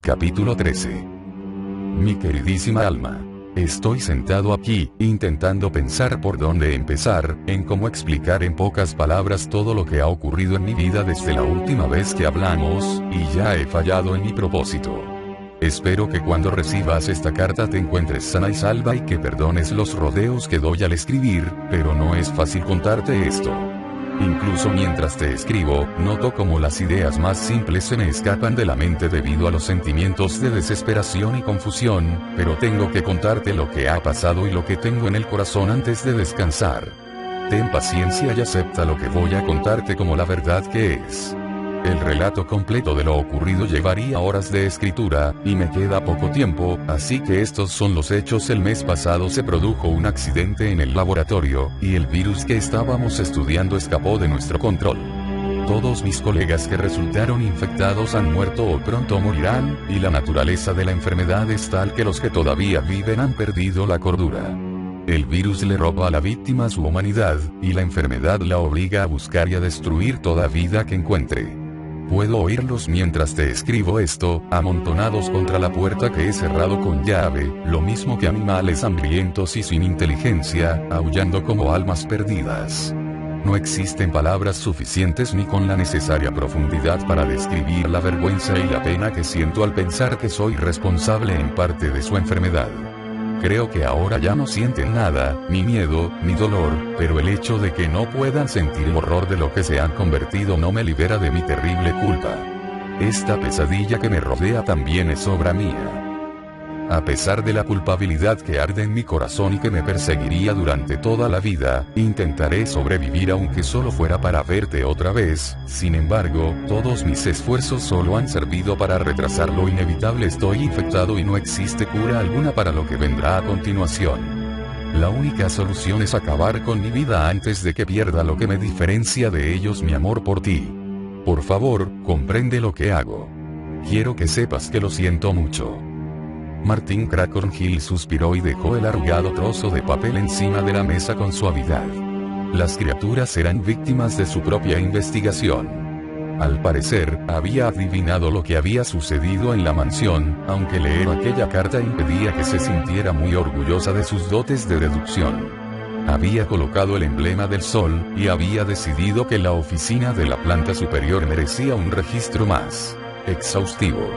Capítulo 13. Mi queridísima alma. Estoy sentado aquí, intentando pensar por dónde empezar, en cómo explicar en pocas palabras todo lo que ha ocurrido en mi vida desde la última vez que hablamos, y ya he fallado en mi propósito. Espero que cuando recibas esta carta te encuentres sana y salva y que perdones los rodeos que doy al escribir, pero no es fácil contarte esto. Incluso mientras te escribo, noto como las ideas más simples se me escapan de la mente debido a los sentimientos de desesperación y confusión, pero tengo que contarte lo que ha pasado y lo que tengo en el corazón antes de descansar. Ten paciencia y acepta lo que voy a contarte como la verdad que es. El relato completo de lo ocurrido llevaría horas de escritura, y me queda poco tiempo, así que estos son los hechos. El mes pasado se produjo un accidente en el laboratorio, y el virus que estábamos estudiando escapó de nuestro control. Todos mis colegas que resultaron infectados han muerto o pronto morirán, y la naturaleza de la enfermedad es tal que los que todavía viven han perdido la cordura. El virus le roba a la víctima su humanidad, y la enfermedad la obliga a buscar y a destruir toda vida que encuentre. Puedo oírlos mientras te escribo esto, amontonados contra la puerta que he cerrado con llave, lo mismo que animales hambrientos y sin inteligencia, aullando como almas perdidas. No existen palabras suficientes ni con la necesaria profundidad para describir la vergüenza y la pena que siento al pensar que soy responsable en parte de su enfermedad. Creo que ahora ya no sienten nada, ni miedo, ni dolor, pero el hecho de que no puedan sentir el horror de lo que se han convertido no me libera de mi terrible culpa. Esta pesadilla que me rodea también es obra mía. A pesar de la culpabilidad que arde en mi corazón y que me perseguiría durante toda la vida, intentaré sobrevivir aunque solo fuera para verte otra vez. Sin embargo, todos mis esfuerzos solo han servido para retrasar lo inevitable. Estoy infectado y no existe cura alguna para lo que vendrá a continuación. La única solución es acabar con mi vida antes de que pierda lo que me diferencia de ellos: mi amor por ti. Por favor, comprende lo que hago. Quiero que sepas que lo siento mucho. Martin Crackhorn Hill suspiró y dejó el arrugado trozo de papel encima de la mesa con suavidad. Las criaturas eran víctimas de su propia investigación. Al parecer, había adivinado lo que había sucedido en la mansión, aunque leer aquella carta impedía que se sintiera muy orgullosa de sus dotes de deducción. Había colocado el emblema del sol, y había decidido que la oficina de la planta superior merecía un registro más exhaustivo.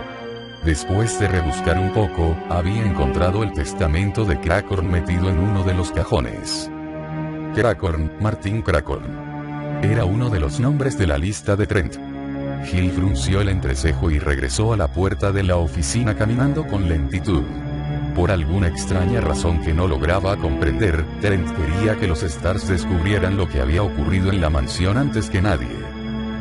Después de rebuscar un poco, había encontrado el testamento de Crackhorn metido en uno de los cajones. Crackhorn, Martin Crackhorn. Era uno de los nombres de la lista de Trent. Hill frunció el entrecejo y regresó a la puerta de la oficina caminando con lentitud. Por alguna extraña razón que no lograba comprender, Trent quería que los Stars descubrieran lo que había ocurrido en la mansión antes que nadie.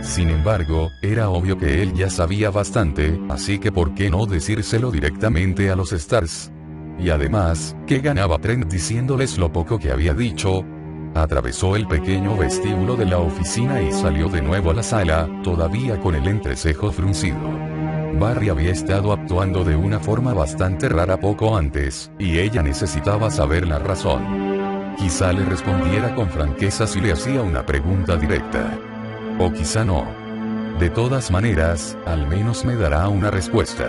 Sin embargo, era obvio que él ya sabía bastante, así que ¿por qué no decírselo directamente a los Stars? Y además, ¿qué ganaba Trent diciéndoles lo poco que había dicho? Atravesó el pequeño vestíbulo de la oficina y salió de nuevo a la sala, todavía con el entrecejo fruncido. Barry había estado actuando de una forma bastante rara poco antes, y ella necesitaba saber la razón. Quizá le respondiera con franqueza si le hacía una pregunta directa. O quizá no. De todas maneras, al menos me dará una respuesta.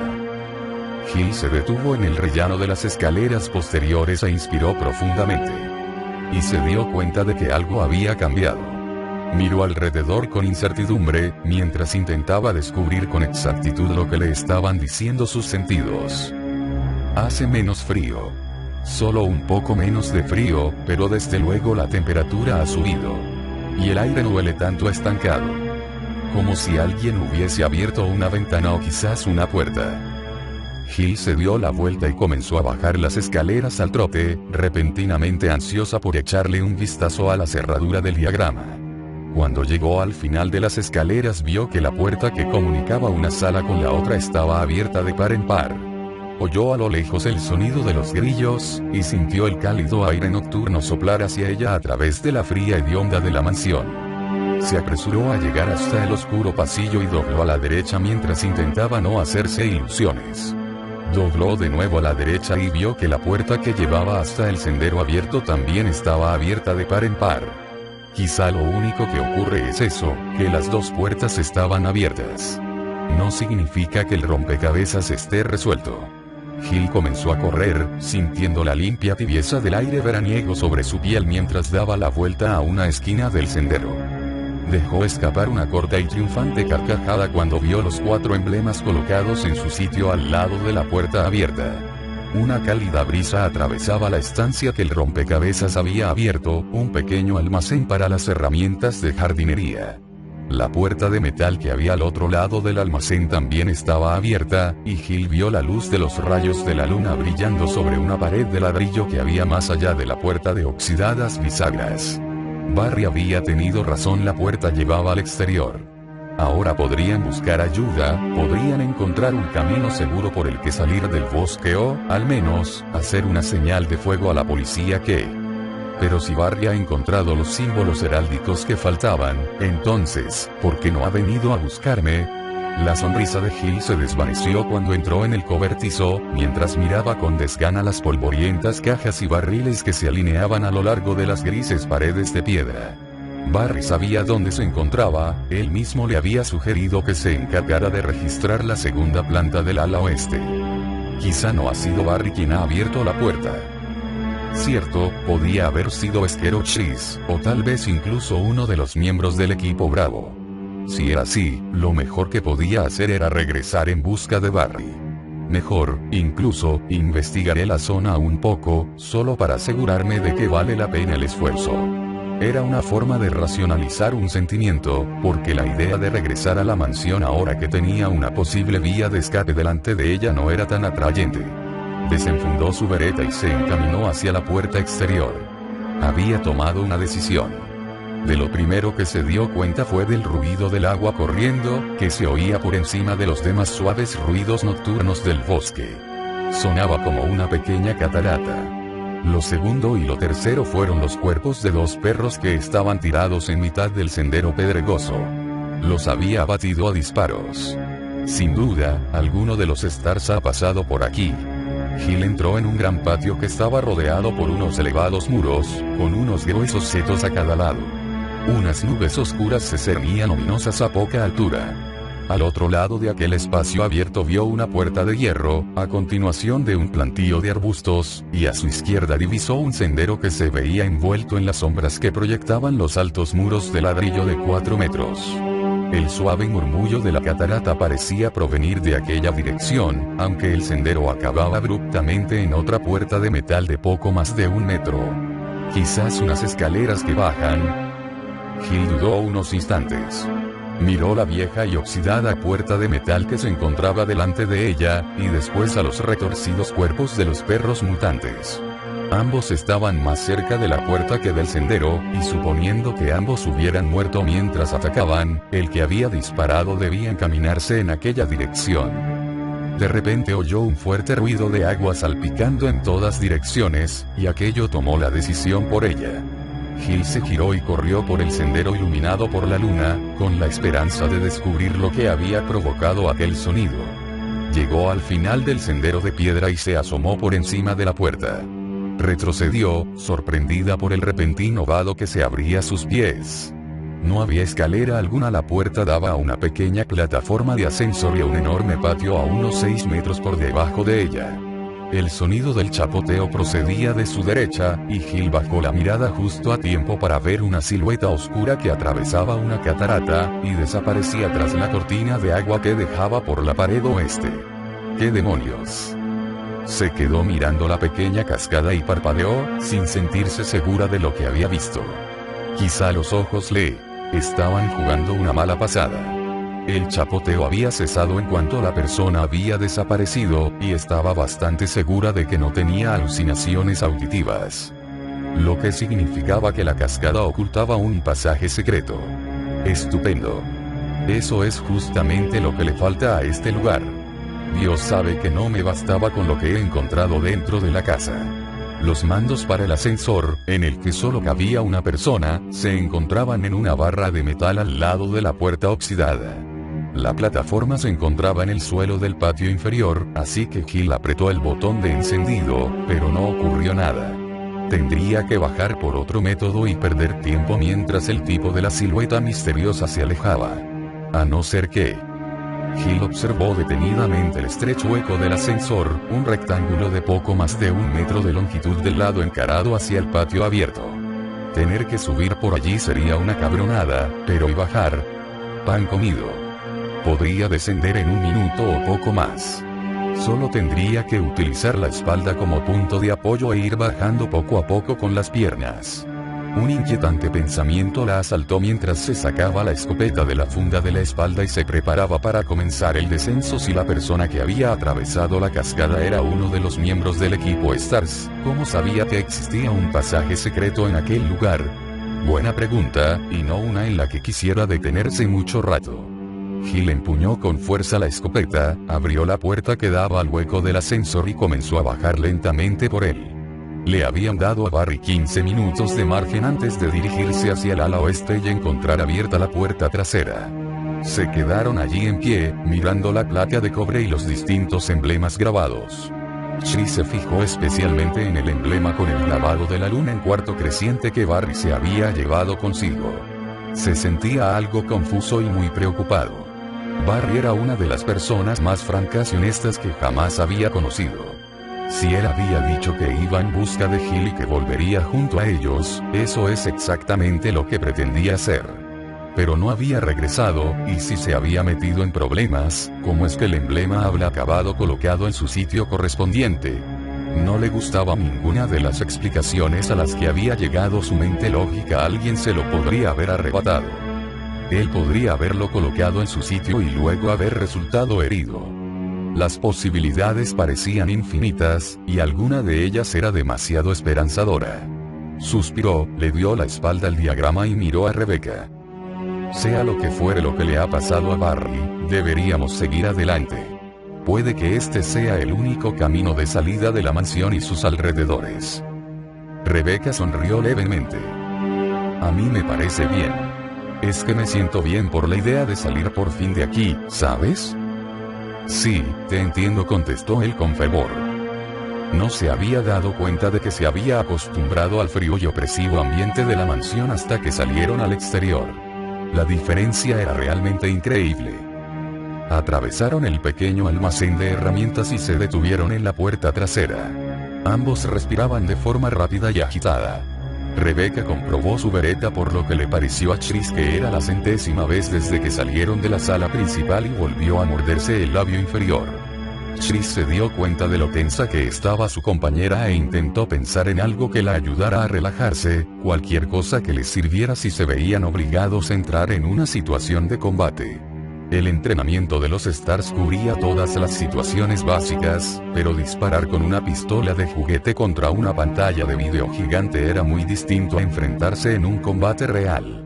Hill se detuvo en el rellano de las escaleras posteriores e inspiró profundamente. Y se dio cuenta de que algo había cambiado. Miró alrededor con incertidumbre, mientras intentaba descubrir con exactitud lo que le estaban diciendo sus sentidos. Hace menos frío. Solo un poco menos de frío, pero desde luego la temperatura ha subido. Y el aire no huele tanto estancado. Como si alguien hubiese abierto una ventana o quizás una puerta. Hill se dio la vuelta y comenzó a bajar las escaleras al trote, repentinamente ansiosa por echarle un vistazo a la cerradura del diagrama. Cuando llegó al final de las escaleras vio que la puerta que comunicaba una sala con la otra estaba abierta de par en par. Oyó a lo lejos el sonido de los grillos, y sintió el cálido aire nocturno soplar hacia ella a través de la fría hedionda de la mansión. Se apresuró a llegar hasta el oscuro pasillo y dobló a la derecha mientras intentaba no hacerse ilusiones. Dobló de nuevo a la derecha y vio que la puerta que llevaba hasta el sendero abierto también estaba abierta de par en par. Quizá lo único que ocurre es eso, que las dos puertas estaban abiertas. no significa que el rompecabezas esté resuelto. Gil comenzó a correr, sintiendo la limpia tibieza del aire veraniego sobre su piel mientras daba la vuelta a una esquina del sendero. Dejó escapar una corta y triunfante carcajada cuando vio los 4 emblemas colocados en su sitio al lado de la puerta abierta. Una cálida brisa atravesaba la estancia que el rompecabezas había abierto, un pequeño almacén para las herramientas de jardinería. La puerta de metal que había al otro lado del almacén también estaba abierta, y Gil vio la luz de los rayos de la luna brillando sobre una pared de ladrillo que había más allá de la puerta de oxidadas bisagras. Barry había tenido razón, la puerta llevaba al exterior. Ahora podrían buscar ayuda, podrían encontrar un camino seguro por el que salir del bosque o, al menos, hacer una señal de fuego a la policía Pero si Barry ha encontrado los símbolos heráldicos que faltaban, entonces, ¿por qué no ha venido a buscarme? La sonrisa de Gil se desvaneció cuando entró en el cobertizo, mientras miraba con desgana las polvorientas cajas y barriles que se alineaban a lo largo de las grises paredes de piedra. Barry sabía dónde se encontraba, él mismo le había sugerido que se encargara de registrar la segunda planta del ala oeste. Quizá no ha sido Barry quien ha abierto la puerta. Cierto, podía haber sido Esquero Chris, o tal vez incluso uno de los miembros del equipo Bravo. Si era así, lo mejor que podía hacer era regresar en busca de Barry. Mejor, incluso, investigaré la zona un poco, solo para asegurarme de que vale la pena el esfuerzo. Era una forma de racionalizar un sentimiento, porque la idea de regresar a la mansión ahora que tenía una posible vía de escape delante de ella no era tan atrayente. Desenfundó su bereta y se encaminó hacia la puerta exterior. Había tomado una decisión. De lo primero que se dio cuenta fue del ruido del agua corriendo, que se oía por encima de los demás suaves ruidos nocturnos del bosque. Sonaba como una pequeña catarata. Lo segundo y lo tercero fueron los cuerpos de 2 perros que estaban tirados en mitad del sendero pedregoso. Los había abatido a disparos. Sin duda, alguno de los Stars ha pasado por aquí. Gil entró en un gran patio que estaba rodeado por unos elevados muros, con unos gruesos setos a cada lado. Unas nubes oscuras se cernían ominosas a poca altura. Al otro lado de aquel espacio abierto vio una puerta de hierro, a continuación de un plantío de arbustos, y a su izquierda divisó un sendero que se veía envuelto en las sombras que proyectaban los altos muros de ladrillo de 4 metros. El suave murmullo de la catarata parecía provenir de aquella dirección, aunque el sendero acababa abruptamente en otra puerta de metal de poco más de 1 metro. Quizás unas escaleras que bajan. Gil dudó unos instantes. Miró la vieja y oxidada puerta de metal que se encontraba delante de ella, y después a los retorcidos cuerpos de los perros mutantes. Ambos estaban más cerca de la puerta que del sendero, y suponiendo que ambos hubieran muerto mientras atacaban, el que había disparado debía encaminarse en aquella dirección. De repente oyó un fuerte ruido de agua salpicando en todas direcciones, y aquello tomó la decisión por ella. Gil se giró y corrió por el sendero iluminado por la luna, con la esperanza de descubrir lo que había provocado aquel sonido. Llegó al final del sendero de piedra y se asomó por encima de la puerta. Retrocedió, sorprendida por el repentino vado que se abría a sus pies. No había escalera alguna, la puerta daba a una pequeña plataforma de ascensor y a un enorme patio a unos 6 metros por debajo de ella. El sonido del chapoteo procedía de su derecha, y Gil bajó la mirada justo a tiempo para ver una silueta oscura que atravesaba una catarata, y desaparecía tras la cortina de agua que dejaba por la pared oeste. ¿Qué demonios? Se quedó mirando la pequeña cascada y parpadeó, sin sentirse segura de lo que había visto. Quizá los ojos le estaban jugando una mala pasada. El chapoteo había cesado en cuanto la persona había desaparecido, y estaba bastante segura de que no tenía alucinaciones auditivas. Lo que significaba que la cascada ocultaba un pasaje secreto. Estupendo. Eso es justamente lo que le falta a este lugar. Dios sabe que no me bastaba con lo que he encontrado dentro de la casa. Los mandos para el ascensor, en el que solo cabía una persona, se encontraban en una barra de metal al lado de la puerta oxidada. La plataforma se encontraba en el suelo del patio inferior, así que Gil apretó el botón de encendido, pero no ocurrió nada. Tendría que bajar por otro método y perder tiempo mientras el tipo de la silueta misteriosa se alejaba. A no ser que... Gil observó detenidamente el estrecho hueco del ascensor, un rectángulo de poco más de 1 metro de longitud del lado encarado hacia el patio abierto. Tener que subir por allí sería una cabronada, pero y bajar. Pan comido. Podría descender en 1 minuto o poco más. Solo tendría que utilizar la espalda como punto de apoyo e ir bajando poco a poco con las piernas. Un inquietante pensamiento la asaltó mientras se sacaba la escopeta de la funda de la espalda y se preparaba para comenzar el descenso. Si la persona que había atravesado la cascada era uno de los miembros del equipo Stars, ¿cómo sabía que existía un pasaje secreto en aquel lugar? Buena pregunta, y no una en la que quisiera detenerse mucho rato. Gil empuñó con fuerza la escopeta, abrió la puerta que daba al hueco del ascensor y comenzó a bajar lentamente por él. Le habían dado a Barry 15 minutos de margen antes de dirigirse hacia el ala oeste y encontrar abierta la puerta trasera. Se quedaron allí en pie, mirando la placa de cobre y los distintos emblemas grabados. Chris se fijó especialmente en el emblema con el clavado de la luna en cuarto creciente que Barry se había llevado consigo. Se sentía algo confuso y muy preocupado. Barry era una de las personas más francas y honestas que jamás había conocido. Si él había dicho que iba en busca de Gil y que volvería junto a ellos, eso es exactamente lo que pretendía hacer. Pero no había regresado, y si se había metido en problemas, ¿cómo es que el emblema había acabado colocado en su sitio correspondiente? No le gustaba ninguna de las explicaciones a las que había llegado su mente lógica. Alguien se lo podría haber arrebatado. Él podría haberlo colocado en su sitio y luego haber resultado herido. Las posibilidades parecían infinitas, y alguna de ellas era demasiado esperanzadora. Suspiró, le dio la espalda al diagrama y miró a Rebecca. Sea lo que fuere lo que le ha pasado a Barry, deberíamos seguir adelante. Puede que este sea el único camino de salida de la mansión y sus alrededores. Rebecca sonrió levemente. A mí me parece bien. Es que me siento bien por la idea de salir por fin de aquí, ¿sabes? Sí, te entiendo, contestó él con fervor. No se había dado cuenta de que se había acostumbrado al frío y opresivo ambiente de la mansión hasta que salieron al exterior. La diferencia era realmente increíble. Atravesaron el pequeño almacén de herramientas y se detuvieron en la puerta trasera. Ambos respiraban de forma rápida y agitada. Rebecca comprobó su bereta, por lo que le pareció a Chris que era la 100ª vez desde que salieron de la sala principal, y volvió a morderse el labio inferior. Chris se dio cuenta de lo tensa que estaba su compañera e intentó pensar en algo que la ayudara a relajarse, cualquier cosa que les sirviera si se veían obligados a entrar en una situación de combate. El entrenamiento de los Stars cubría todas las situaciones básicas, pero disparar con una pistola de juguete contra una pantalla de video gigante era muy distinto a enfrentarse en un combate real.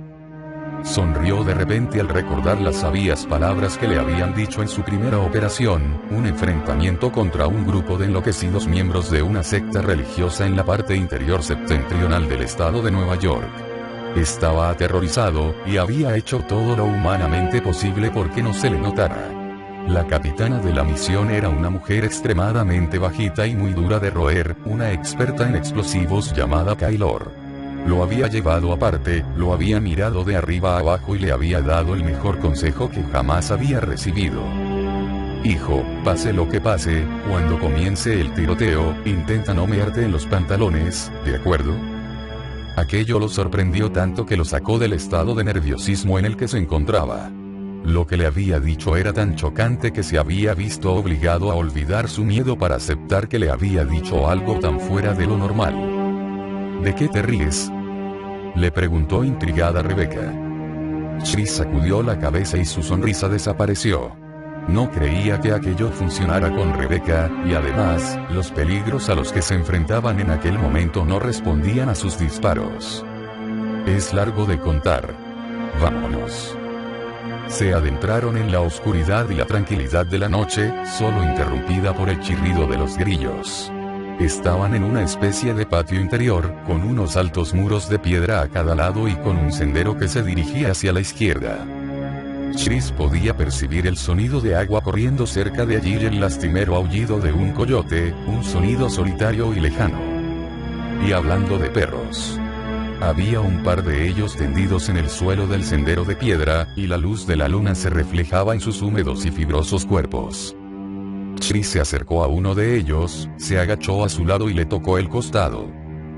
Sonrió de repente al recordar las sabias palabras que le habían dicho en su primera operación, un enfrentamiento contra un grupo de enloquecidos miembros de una secta religiosa en la parte interior septentrional del estado de Nueva York. Estaba aterrorizado, y había hecho todo lo humanamente posible porque no se le notara. La capitana de la misión era una mujer extremadamente bajita y muy dura de roer, una experta en explosivos llamada Kaylor. Lo había llevado aparte, lo había mirado de arriba a abajo y le había dado el mejor consejo que jamás había recibido. Hijo, pase lo que pase, cuando comience el tiroteo, intenta no mearte en los pantalones, ¿de acuerdo? Aquello lo sorprendió tanto que lo sacó del estado de nerviosismo en el que se encontraba. Lo que le había dicho era tan chocante que se había visto obligado a olvidar su miedo para aceptar que le había dicho algo tan fuera de lo normal. ¿De qué te ríes?, le preguntó intrigada Rebecca. Chris sacudió la cabeza y su sonrisa desapareció. No creía que aquello funcionara con Rebecca, y además, los peligros a los que se enfrentaban en aquel momento no respondían a sus disparos. Es largo de contar. Vámonos. Se adentraron en la oscuridad y la tranquilidad de la noche, solo interrumpida por el chirrido de los grillos. Estaban en una especie de patio interior, con unos altos muros de piedra a cada lado y con un sendero que se dirigía hacia la izquierda. Chris podía percibir el sonido de agua corriendo cerca de allí y el lastimero aullido de un coyote, un sonido solitario y lejano. Y hablando de perros, Había un par de ellos tendidos en el suelo del sendero de piedra, y la luz de la luna se reflejaba en sus húmedos y fibrosos cuerpos. Chris se acercó a uno de ellos, se agachó a su lado y le tocó el costado.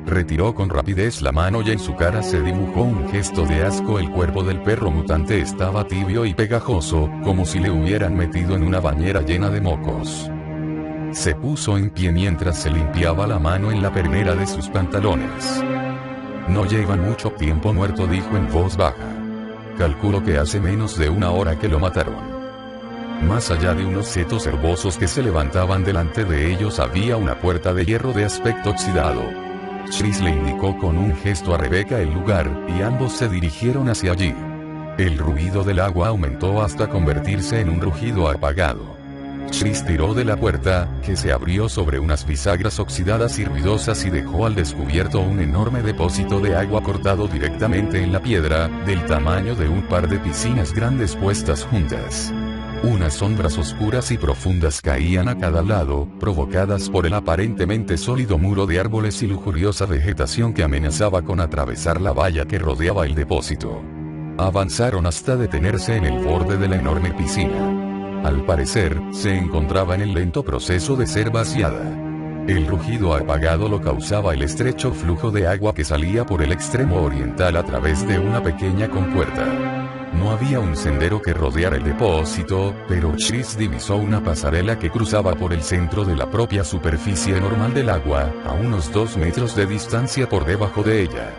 Retiró con rapidez la mano y en su cara se dibujó un gesto de asco. El cuerpo del perro mutante estaba tibio y pegajoso, como si le hubieran metido en una bañera llena de mocos. Se puso en pie mientras se limpiaba la mano en la pernera de sus pantalones. No lleva mucho tiempo muerto, dijo en voz baja. Calculo que hace menos de una hora que lo mataron. Más allá de unos setos herbosos que se levantaban delante de ellos había una puerta de hierro de aspecto oxidado. Chris le indicó con un gesto a Rebecca el lugar, y ambos se dirigieron hacia allí. El ruido del agua aumentó hasta convertirse en un rugido apagado. Chris tiró de la puerta, que se abrió sobre unas bisagras oxidadas y ruidosas y dejó al descubierto un enorme depósito de agua cortado directamente en la piedra, del tamaño de un par de piscinas grandes puestas juntas. Unas sombras oscuras y profundas caían a cada lado, provocadas por el aparentemente sólido muro de árboles y lujuriosa vegetación que amenazaba con atravesar la valla que rodeaba el depósito. Avanzaron hasta detenerse en el borde de la enorme piscina. Al parecer, se encontraba en el lento proceso de ser vaciada. El rugido apagado lo causaba el estrecho flujo de agua que salía por el extremo oriental a través de una pequeña compuerta. No había un sendero que rodeara el depósito, pero Chris divisó una pasarela que cruzaba por el centro de la propia superficie normal del agua, a unos 2 metros de distancia por debajo de ella.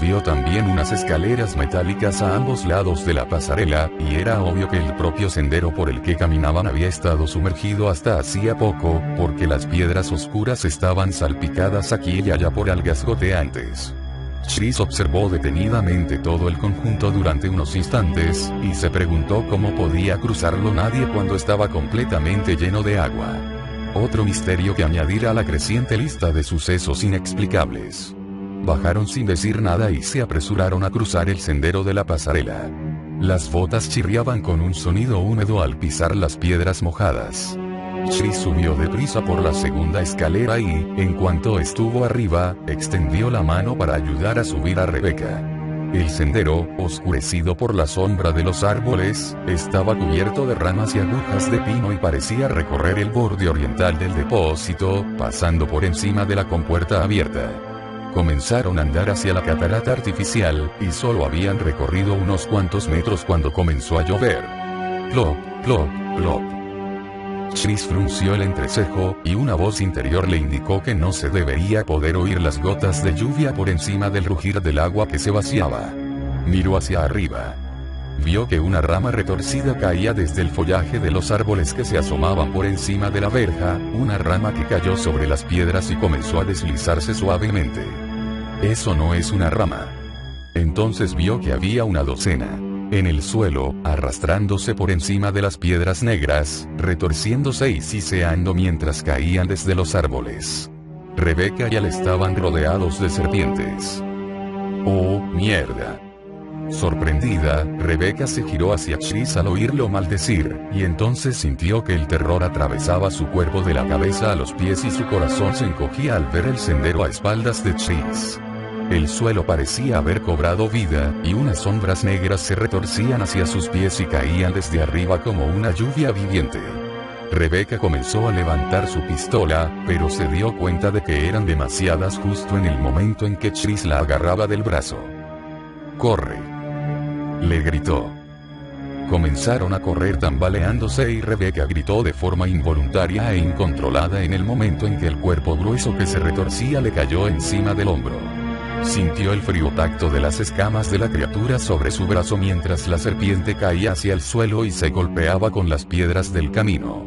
Vio también unas escaleras metálicas a ambos lados de la pasarela, y era obvio que el propio sendero por el que caminaban había estado sumergido hasta hacía poco, porque las piedras oscuras estaban salpicadas aquí y allá por algas goteantes. Chris observó detenidamente todo el conjunto durante unos instantes, y se preguntó cómo podía cruzarlo nadie cuando estaba completamente lleno de agua. Otro misterio que añadir a la creciente lista de sucesos inexplicables. Bajaron sin decir nada y se apresuraron a cruzar el sendero de la pasarela. Las botas chirriaban con un sonido húmedo al pisar las piedras mojadas. Chris subió deprisa por la segunda escalera y, en cuanto estuvo arriba, extendió la mano para ayudar a subir a Rebecca. El sendero, oscurecido por la sombra de los árboles, estaba cubierto de ramas y agujas de pino y parecía recorrer el borde oriental del depósito, pasando por encima de la compuerta abierta. Comenzaron a andar hacia la catarata artificial, y solo habían recorrido unos cuantos metros cuando comenzó a llover. Plop, plop, plop. Chris frunció el entrecejo, y una voz interior le indicó que no se debería poder oír las gotas de lluvia por encima del rugir del agua que se vaciaba. Miró hacia arriba. Vio que una rama retorcida caía desde el follaje de los árboles que se asomaban por encima de la verja, una rama que cayó sobre las piedras y comenzó a deslizarse suavemente. Eso no es una rama. Entonces vio que había una docena. En el suelo, arrastrándose por encima de las piedras negras, retorciéndose y siseando mientras caían desde los árboles. Rebecca y Al estaban rodeados de serpientes. ¡Oh, mierda! Sorprendida, Rebecca se giró hacia Chris al oírlo maldecir, y entonces sintió que el terror atravesaba su cuerpo de la cabeza a los pies y su corazón se encogía al ver el sendero a espaldas de Chris. El suelo parecía haber cobrado vida, y unas sombras negras se retorcían hacia sus pies y caían desde arriba como una lluvia viviente. Rebecca comenzó a levantar su pistola, pero se dio cuenta de que eran demasiadas justo en el momento en que Chris la agarraba del brazo. ¡Corre!, le gritó. Comenzaron a correr tambaleándose y Rebecca gritó de forma involuntaria e incontrolada en el momento en que el cuerpo grueso que se retorcía le cayó encima del hombro. Sintió el frío tacto de las escamas de la criatura sobre su brazo mientras la serpiente caía hacia el suelo y se golpeaba con las piedras del camino.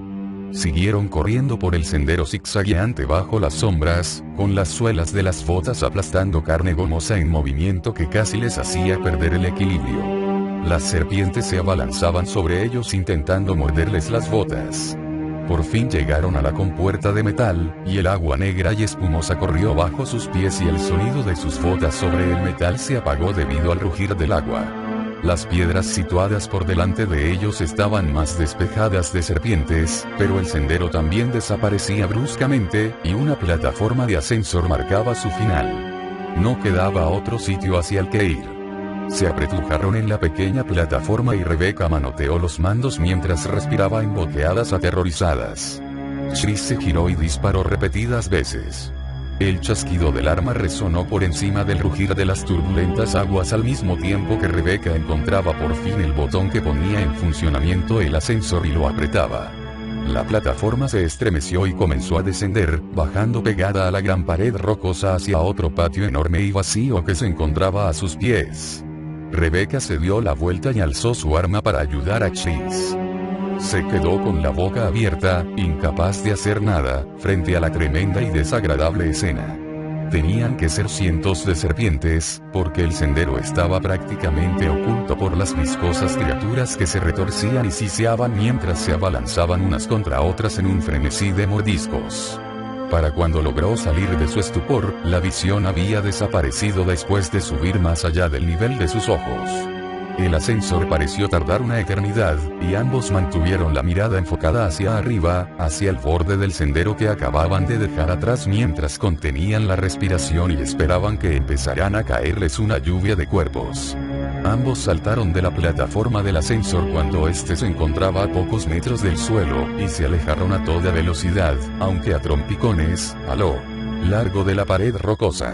Siguieron corriendo por el sendero zigzagueante bajo las sombras, con las suelas de las botas aplastando carne gomosa en movimiento que casi les hacía perder el equilibrio. Las serpientes se abalanzaban sobre ellos intentando morderles las botas. Por fin llegaron a la compuerta de metal, y el agua negra y espumosa corrió bajo sus pies y el sonido de sus botas sobre el metal se apagó debido al rugir del agua. Las piedras situadas por delante de ellos estaban más despejadas de serpientes, pero el sendero también desaparecía bruscamente, y una plataforma de ascensor marcaba su final. No quedaba otro sitio hacia el que ir. Se apretujaron en la pequeña plataforma y Rebeca manoteó los mandos mientras respiraba en boqueadas aterrorizadas. Chris se giró y disparó repetidas veces. El chasquido del arma resonó por encima del rugir de las turbulentas aguas al mismo tiempo que Rebeca encontraba por fin el botón que ponía en funcionamiento el ascensor y lo apretaba. La plataforma se estremeció y comenzó a descender, bajando pegada a la gran pared rocosa hacia otro patio enorme y vacío que se encontraba a sus pies. Rebeca se dio la vuelta y alzó su arma para ayudar a Chris. Se quedó con la boca abierta, incapaz de hacer nada, frente a la tremenda y desagradable escena. Tenían que ser cientos de serpientes, porque el sendero estaba prácticamente oculto por las viscosas criaturas que se retorcían y siseaban mientras se abalanzaban unas contra otras en un frenesí de mordiscos. Para cuando logró salir de su estupor, la visión había desaparecido después de subir más allá del nivel de sus ojos. El ascensor pareció tardar una eternidad, y ambos mantuvieron la mirada enfocada hacia arriba, hacia el borde del sendero que acababan de dejar atrás mientras contenían la respiración y esperaban que empezaran a caerles una lluvia de cuerpos. Ambos saltaron de la plataforma del ascensor cuando éste se encontraba a pocos metros del suelo, y se alejaron a toda velocidad, aunque a trompicones, a lo largo de la pared rocosa.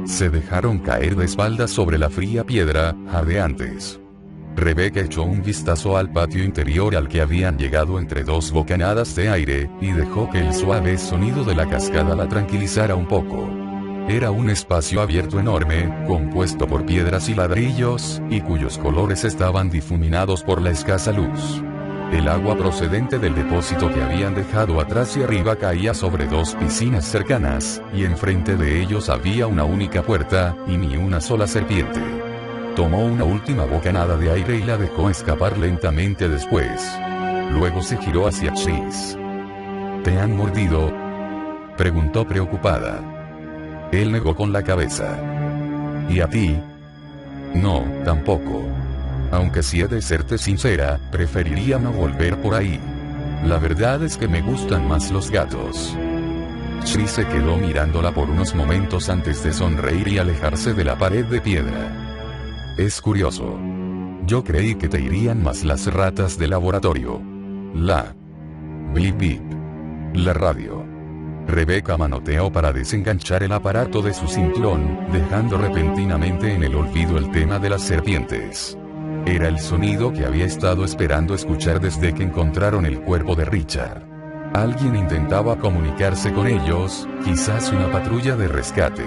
Se dejaron caer de espaldas sobre la fría piedra, jadeantes. Rebeca echó un vistazo al patio interior al que habían llegado entre dos bocanadas de aire, y dejó que el suave sonido de la cascada la tranquilizara un poco. Era un espacio abierto enorme, compuesto por piedras y ladrillos, y cuyos colores estaban difuminados por la escasa luz. El agua procedente del depósito que habían dejado atrás y arriba caía sobre dos piscinas cercanas, y enfrente de ellos había una única puerta, y ni una sola serpiente. Tomó una última bocanada de aire y la dejó escapar lentamente después. Luego se giró hacia Chris. ¿Te han mordido?, preguntó preocupada. Él negó con la cabeza. ¿Y a ti? No, tampoco. Aunque si he de serte sincera, preferiría no volver por ahí. La verdad es que me gustan más los gatos. Chris se quedó mirándola por unos momentos antes de sonreír y alejarse de la pared de piedra. Es curioso. Yo creí que te irían más las ratas de laboratorio. Bip bip. La radio. Rebeca manoteó para desenganchar el aparato de su cinturón, dejando repentinamente en el olvido el tema de las serpientes. Era el sonido que había estado esperando escuchar desde que encontraron el cuerpo de Richard. Alguien intentaba comunicarse con ellos, quizás una patrulla de rescate.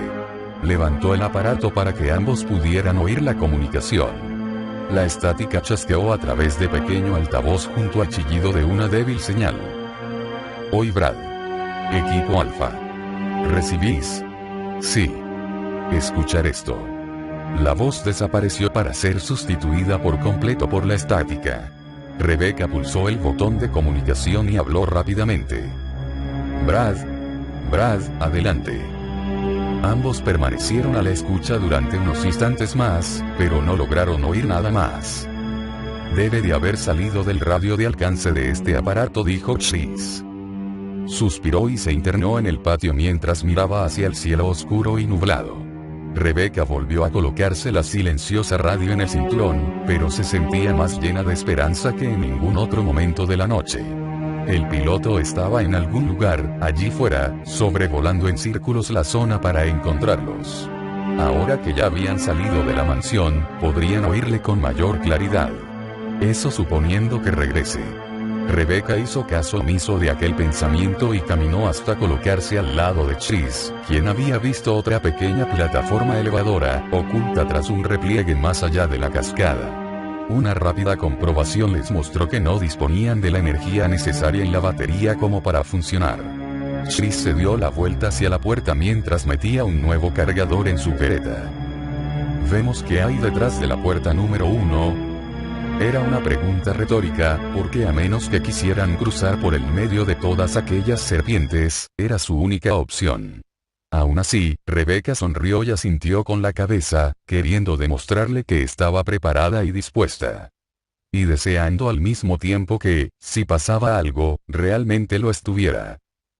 Levantó el aparato para que ambos pudieran oír la comunicación. La estática chasqueó a través de pequeño altavoz junto al chillido de una débil señal. Hoy Brad. Equipo Alfa. ¿Recibís? Sí. Escuchar esto. La voz desapareció para ser sustituida por completo por la estática. Rebeca pulsó el botón de comunicación y habló rápidamente. Brad, adelante. Ambos permanecieron a la escucha durante unos instantes más, pero no lograron oír nada más. Debe de haber salido del radio de alcance de este aparato, dijo Chris. Suspiró y se internó en el patio mientras miraba hacia el cielo oscuro y nublado. Rebeca volvió a colocarse la silenciosa radio en el cinturón, pero se sentía más llena de esperanza que en ningún otro momento de la noche. El piloto estaba en algún lugar, allí fuera, sobrevolando en círculos la zona para encontrarlos. Ahora que ya habían salido de la mansión, podrían oírle con mayor claridad. Eso suponiendo que regrese. Rebeca hizo caso omiso de aquel pensamiento y caminó hasta colocarse al lado de Chris, quien había visto otra pequeña plataforma elevadora, oculta tras un repliegue más allá de la cascada. Una rápida comprobación les mostró que no disponían de la energía necesaria en la batería como para funcionar. Chris se dio la vuelta hacia la puerta mientras metía un nuevo cargador en su careta. ¿Vemos qué hay detrás de la puerta número 1? Era una pregunta retórica, porque a menos que quisieran cruzar por el medio de todas aquellas serpientes, era su única opción. Aún así, Rebeca sonrió y asintió con la cabeza, queriendo demostrarle que estaba preparada y dispuesta. Y deseando al mismo tiempo que, si pasaba algo, realmente lo estuviera.